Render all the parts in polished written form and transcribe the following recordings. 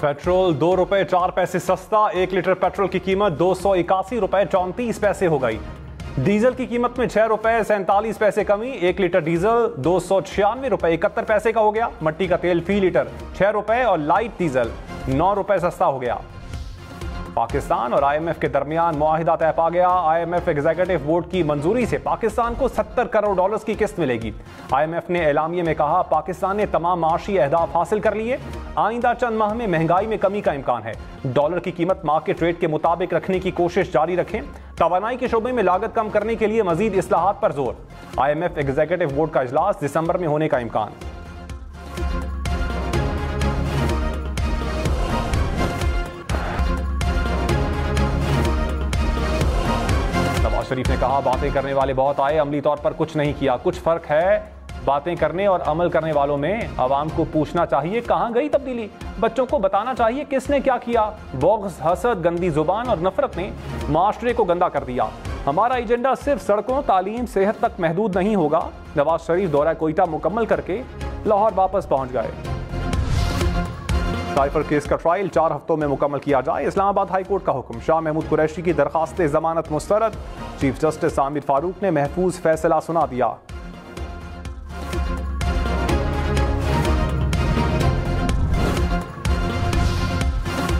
Petrol 2 रुपए 4 पैसे सस्ता, 1 लीटर पेट्रोल की कीमत 281 रुपए 34 पैसे हो गई। डीजल की कीमत में 6 रुपए 47 पैसे कमी, 1 लीटर डीजल 296 रुपए 71 पैसे का हो गया। मट्टी का तेल फी लीटर 6 रुपए और लाइट डीजल 9 रुपए सस्ता हो गया। पाकिस्तान और आईएमएफ के दरमियान मुआहिदा तय पा गया। आईएमएफ एग्जीक्यूटिव बोर्ड की मंजूरी से पाकिस्तान को 70 करोड़ डॉलर्स की किस्त मिलेगी। आईएमएफ ने एलामिये में कहा, पाकिस्तान ने तमाम माशी अहदाफ हासिल कर लिए। आइंदा चंद माह में महंगाई में कमी का इम्कान है। डॉलर की कीमत मार्केट रेट के मुताबिक रखने की कोशिश जारी रखें। तवानाई के शोबे में लागत कम करने के लिए मजीद इस्लाहात पर जोर। आईएमएफ एग्जीक्यूटिव बोर्ड का इजलास दिसंबर में होने का इम्कान। शरीफ ने कहा, बातें करने वाले बहुत आए, अमली तौर पर कुछ नहीं किया। कुछ फर्क है बातें करने और अमल करने वालों में। आवाम को पूछना चाहिए कहां गई तब्दीली। बच्चों को बताना चाहिए किसने क्या किया। बोग्स, हसद, गंदी जुबान और नफरत ने माशरे को गंदा कर दिया। हमारा एजेंडा सिर्फ सड़कों, तालीम, सेहत तक महदूद नहीं होगा। नवाज शरीफ दौरा कोयटा मुकम्मल करके लाहौर वापस पहुंच गए। साइफर केस का ट्रायल 4 हफ्तों में मुकम्मल किया जाए, इस्लामाबाद हाई कोर्ट का हुक्म। शाह महमूद कुरैशी की दरखास्त जमानत मुस्तरद। चीफ जस्टिस आमिर फारूक ने महफूज फैसला सुना दिया।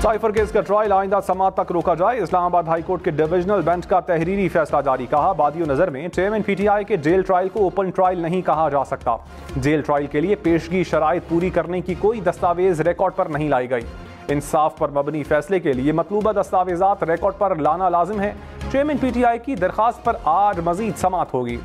साइफर केस का ट्रायल आइंदा समाअत तक रोका जाए, इस्लामाबाद हाई कोर्ट के डिविजनल बेंच का तहरीरी फैसला जारी। कहा, बादियों नजर में चेयरमैन पीटीआई के जेल ट्रायल को ओपन ट्रायल नहीं कहा जा सकता। जेल ट्रायल के लिए पेशगी शराइत पूरी करने की कोई दस्तावेज रिकॉर्ड पर नहीं लाई गई। इंसाफ पर मबनी फैसले के लिए मतलूबा दस्तावेजात रिकॉर्ड पर लाना लाजिम है। चेयरमैन पीटीआई की दरखास्त पर आज मजीद समाअत होगी।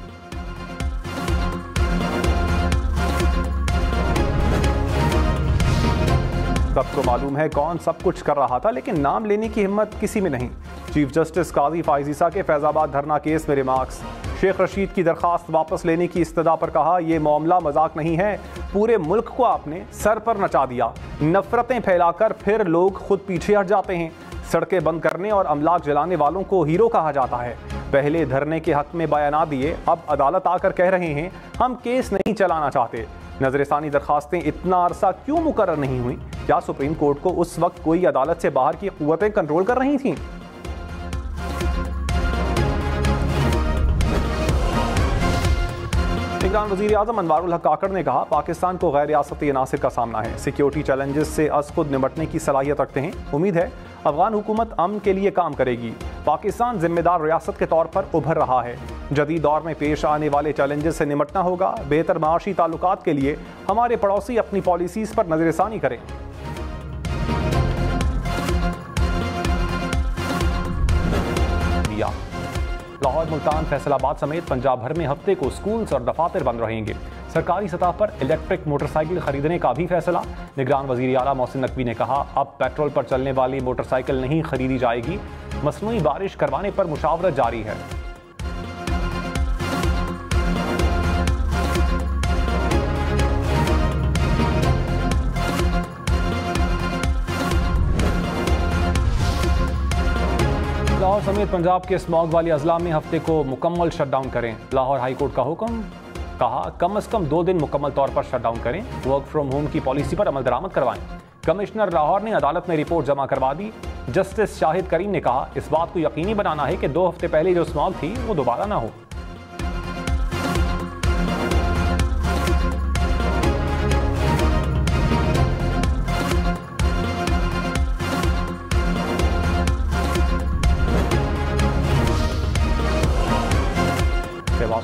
सबको मालूम है कौन सब कुछ कर रहा था, लेकिन नाम लेने की हिम्मत किसी में नहीं। चीफ जस्टिस काजी फाइजीसा के फैजाबाद धरना केस में रिमार्क्स। शेख रशीद की दरखास्त वापस लेने की इस्तदा पर कहा, यह मामला मजाक नहीं है। पूरे मुल्क को आपने सर पर नचा दिया। नफरतें फैलाकर फिर लोग खुद पीछे हट जाते हैं। सड़कें बंद करने और अमलाक जलाने वालों को हीरो कहा जाता है। पहले धरने के हक में बयान दिए, अब अदालत आकर कह रहे हैं हम केस नहीं चलाना चाहते। नजरसानी दरखास्तें इतना अरसा क्यों मुकर्रर नहीं हुई? क्या सुप्रीम कोर्ट को उस वक्त कोई अदालत से बाहर की कुव्वतें कंट्रोल कर रही थीं? निगरान वज़ीर आज़म अनवारुल हक काकड़ ने कहा, पाकिस्तान को गैर रियासती अनासिर का सामना है। सिक्योरिटी चैलेंजेस से अस खुद निपटने की सलाहियत रखते हैं। उम्मीद है अफगान हुकूमत अमन के लिए काम करेगी। पाकिस्तान जिम्मेदार रियासत के तौर पर उभर रहा है। जदीद दौर में पेश आने वाले चैलेंजेस से निपटना होगा। बेहतर माशी ताल्लुकात के लिए हमारे पड़ोसी अपनी पॉलिसीज पर नजरसानी करें। लाहौर, मुल्तान, फैसलाबाद समेत पंजाब भर में हफ्ते को स्कूल्स और दफातर बंद रहेंगे। सरकारी सतह पर इलेक्ट्रिक मोटरसाइकिल खरीदने का भी फैसला। निगरान वज़ीर आला मोहसिन नकवी ने कहा, अब पेट्रोल पर चलने वाली मोटरसाइकिल नहीं खरीदी जाएगी। मसनूई बारिश करवाने पर मुशावरत जारी है। लाहौर समेत पंजाब के स्मॉग वाली अजला में हफ्ते को मुकम्मल शटडाउन करें। लाहौर हाई कोर्ट का हुक्म। कहा, कम से कम 2 दिन मुकम्मल तौर पर शटडाउन करें। वर्क फ्रॉम होम की पॉलिसी पर अमल दरामद करवाएं। कमिश्नर लाहौर ने अदालत में रिपोर्ट जमा करवा दी। जस्टिस शाहिद करीम ने कहा, इस बात को यकीनी बनाना है कि 2 हफ्ते पहले जो स्मॉग थी वो दोबारा ना हो।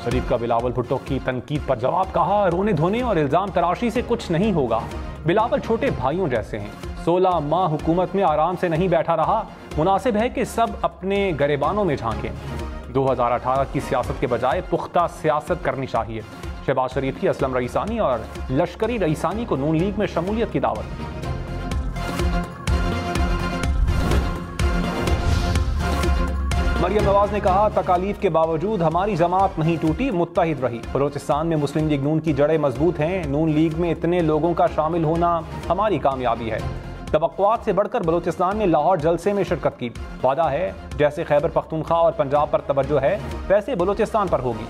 शरीफ का बिलावल भुट्टो की तनकीद पर जवाब। कहा, रोने धोने और इल्जाम तराशी से कुछ नहीं होगा। बिलावल छोटे भाइयों जैसे हैं। 16 माह हुकूमत में आराम से नहीं बैठा रहा। मुनासिब है कि सब अपने गरेबानों में झांकें। 2018 की सियासत के बजाय पुख्ता सियासत करनी चाहिए। शहबाज शरीफ की असलम रईसानी और लश्करी रईसानी को नून लीग में शमूलियत की दावत। मरियम नवाज ने कहा, तकालीफ के बावजूद हमारी जमात नहीं टूटी, मुत्तहिद रही। बलोचिस्तान में मुस्लिम लीग नून की जड़ें मजबूत हैं। नून लीग में इतने लोगों का शामिल होना हमारी कामयाबी है। तवक्कुआत से बढ़कर बलोचिस्तान ने लाहौर जलसे में शिरकत की। वादा है जैसे खैबर पख्तूनख्वा और पंजाब पर तवज्जो है, वैसे बलोचिस्तान पर होगी।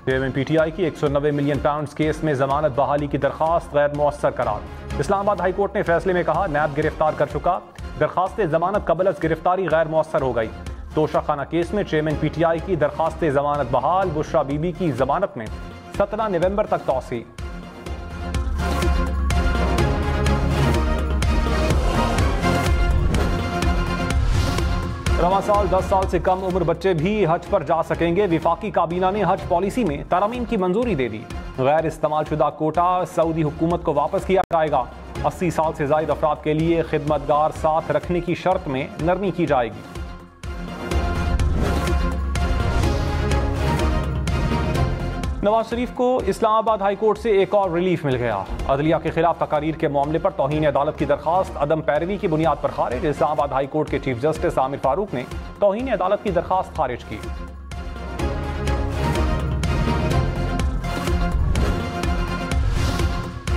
चेयरमैन PTI की 190 मिलियन पाउंड केस में जमानत बहाली की दरखास्त गैर मुअस्सर करार। इस्लामाबाद हाई कोर्ट ने फैसले में कहा, नैब गिरफ्तार कर चुका, दरखास्त जमानत कबल गिरफ्तारी गैर मुअस्सर हो गई। तोशाखाना केस में चेयरमैन PTI की दरखास्त जमानत बहाल, बुशरा बीबी की जमानत में 17 नवंबर तक तौसी। रवां साल 10 साल से कम उम्र बच्चे भी हज पर जा सकेंगे। विफाकी काबीना ने हज पॉलिसी में तरमीम की मंजूरी दे दी। गैर इस्तेमालशुदा कोटा सऊदी हुकूमत को वापस किया जाएगा। 80 साल से जायद अफराद के लिए खिदमतगार साथ रखने की शर्त में नरमी की जाएगी। नवाज शरीफ को इस्लामाबाद हाई कोर्ट से एक और रिलीफ मिल गया। अदलिया के खिलाफ तकारीर के मामले पर तौहीन अदालत की दरखास्त अदम पैरवी की बुनियाद पर खारिज। इस्लामाबाद हाई कोर्ट के चीफ जस्टिस आमिर फारूक ने तौहीन अदालत की दरखास्त खारिज की।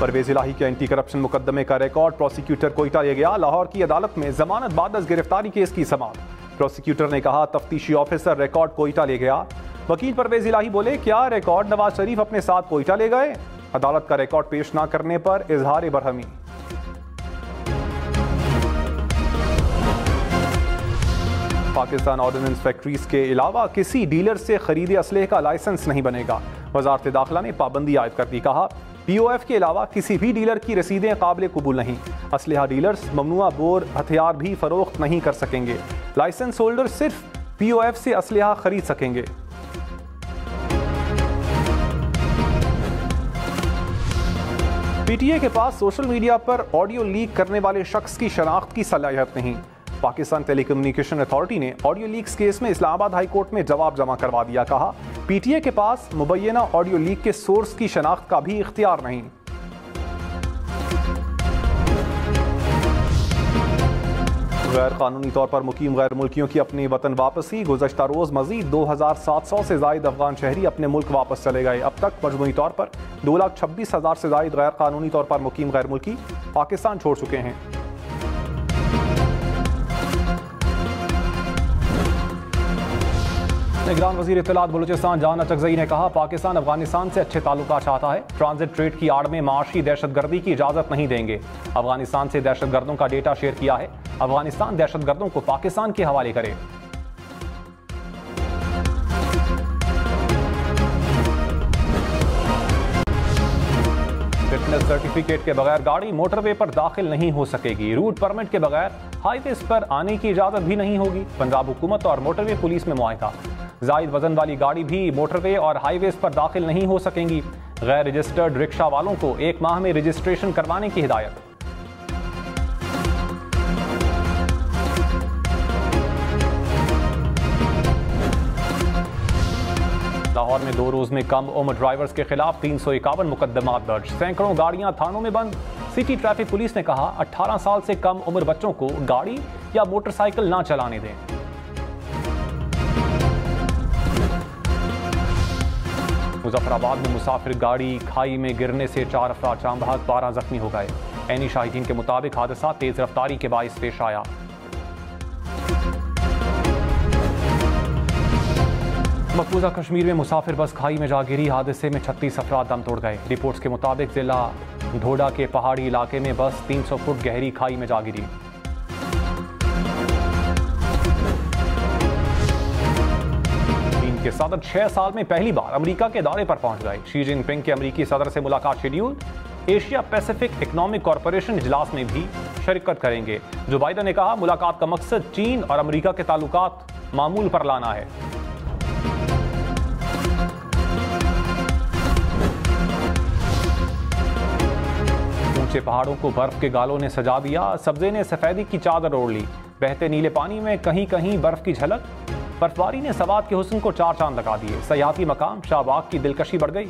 परवेज इलाही के एंटी करप्शन मुकदमे का रिकॉर्ड प्रोसिक्यूटर को इटा ले गया। लाहौर की अदालत में जमानत बाद गिरफ्तारी केस की समाअत। प्रोसिक्यूटर ने कहा, तफ्तीशी ऑफिसर रिकॉर्ड कोयटा ले गया। वकील परवेज इलाही बोले, क्या रिकॉर्ड नवाज शरीफ अपने साथ कोयटा ले गए? अदालत का रिकॉर्ड पेश न करने पर इजहार बरहमी। पाकिस्तान ऑर्डिनेंस फैक्ट्रीज के अलावा किसी डीलर से खरीदे असलहे का लाइसेंस नहीं बनेगा। वजारत दाखिला ने पाबंदी आयद कर दी। कहा, POF के अलावा किसी भी डीलर की रसीदें काबिल कबूल नहीं। असलहा डीलर्स ममनुआ बोर हथियार भी फरोख्त नहीं कर सकेंगे। लाइसेंस होल्डर सिर्फ POF से असलहा खरीद सकेंगे। PTA के पास सोशल मीडिया पर ऑडियो लीक करने वाले शख्स की शनाख्त की सलाहियत नहीं। पाकिस्तान टेलीकम्युनिकेशन अथॉरिटी ने ऑडियो लीक्स केस में इस्लामाबाद हाई कोर्ट में जवाब जमा करवा दिया। कहा, PTA के पास मुबैना ऑडियो लीक के सोर्स की शनाख्त का भी इख्तियार नहीं। गैर कानूनी तौर पर मुकीम गैर मुल्कियों की अपनी वतन वापसी। गुज़श्ता रोज़ मजीद 2700 से जायद अफगान शहरी अपने मुल्क वापस चले गए। अब तक मजमूई तौर पर 2,26,000 से जायद गैर कानूनी तौर पर मुकीम गैर मुल्की पाकिस्तान छोड़ चुके हैं। निगरान वज़ीर इत्तलात बलूचिस्तान जान अचकज़ई ने कहा, पाकिस्तान अफगानिस्तान से अच्छे ताल्लुकात चाहता है। ट्रांजिट ट्रेड की आड़ में माशी दहशतगर्दी की इजाज़त नहीं देंगे। अफगानिस्तान से दहशतगर्दों का डेटा शेयर किया है। अफगानिस्तान दहशतगर्दों को पाकिस्तान के हवाले करे। फिटनेस सर्टिफिकेट के बगैर गाड़ी मोटरवे पर दाखिल नहीं हो सकेगी। रूट परमिट के बगैर हाईवेज पर आने की इजाजत भी नहीं होगी। पंजाब हुकूमत और मोटरवे पुलिस में मुआहदा। जायद वजन वाली गाड़ी भी मोटरवे और हाईवेज पर दाखिल नहीं हो सकेंगी। गैर रजिस्टर्ड रिक्शा वालों को 1 माह में रजिस्ट्रेशन करवाने की हिदायत। लाहौर में 2 रोज में कम उम्र ड्राइवर्स के खिलाफ 351 मुकदमात दर्ज। सैकड़ों गाड़ियां थानों में बंद। सिटी ट्रैफिक पुलिस ने कहा, 18 साल से कम उम्र बच्चों को गाड़ी या मोटरसाइकिल ना चलाने दें। मुजफ्फराबाद में मुसाफिर गाड़ी खाई में गिरने से 4 अफराद जान बहक, 12 जख्मी हो गए। ऐनी शाहिदीन के मुताबिक हादसा तेज रफ्तारी के बाइस पेश आया। मकबूजा कश्मीर में मुसाफिर बस खाई में जा गिरी। हादसे में 36 अफराद दम तोड़ गए। रिपोर्ट्स के मुताबिक जिला ढोडा के पहाड़ी इलाके में बस 300 फुट गहरी खाई में जा गिरी। चीन के सदर 6 साल में पहली बार अमेरिका के दौरे पर पहुंच गए। शी जिनपिंग के अमेरिकी सदर से मुलाकात schedule. Asia Pacific economic corporation इजलास में भी शिरकत करेंगे। जो बाइडेन ने कहा, मुलाकात का मकसद चीन और अमेरिका के ताल्लुकात मामूल पर लाना है। ऊंचे पहाड़ों को बर्फ के गालों ने सजा दिया। सब्जे ने सफेदी की चादर ओढ़ ली। बहते नीले पानी में कहीं कहीं बर्फ की झलक। बर्फबारी ने सवात के हुस्न को 4 चांद लगा दिए। सयाहती मकाम शाहबाग की दिलकशी बढ़ गई।